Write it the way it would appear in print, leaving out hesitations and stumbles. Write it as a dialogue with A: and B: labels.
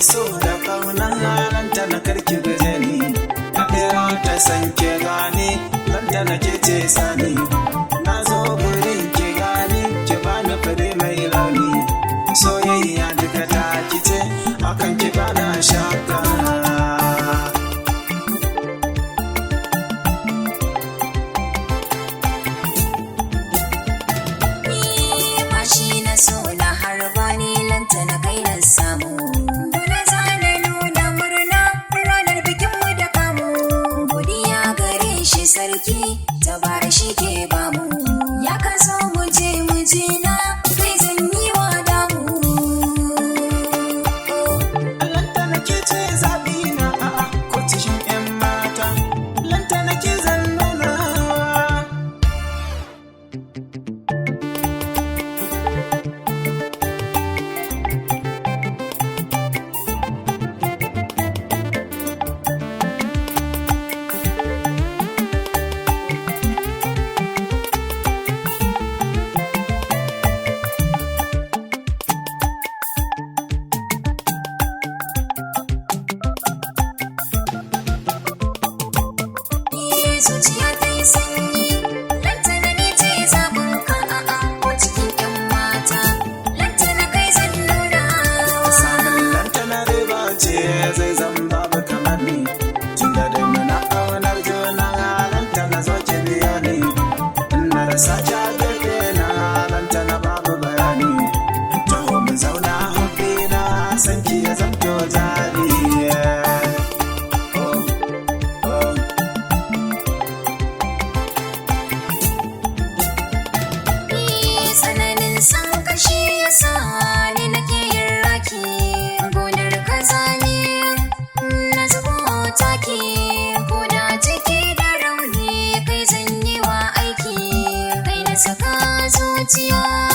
A: so da kauna lantana karki gaje ni ɗaya ta san ke gane lantana ke ce sani na zo gurin ki gane ki bani fure mai launi soyayya duka ta kice akan ki bana shaka
B: sarki tabara shi ke bamu ya kaso mu je na kai zan yi wa damu
A: lantana ke ce zabi na ko cikin yan mata lantana ke zan nuna
B: zuciya ta yi sanyi lantana ne ce zaɓin ka ko cikin ƴan mata lantana kai zan nuna
A: sanin lantana riba ce zai zan babu kamar ni tun da dai muna ƙaunar juna lantana zo ki biyo ni in na rasa ja gefe na lantana babu bayani taho mu zauna hubbi na san ki ya zamto jari
B: san kashi ya sa ni nake yin raki gonar kaza ne na zubo taki ko da jiki da rauni kai zan yi wa aiki kai na saka zuciya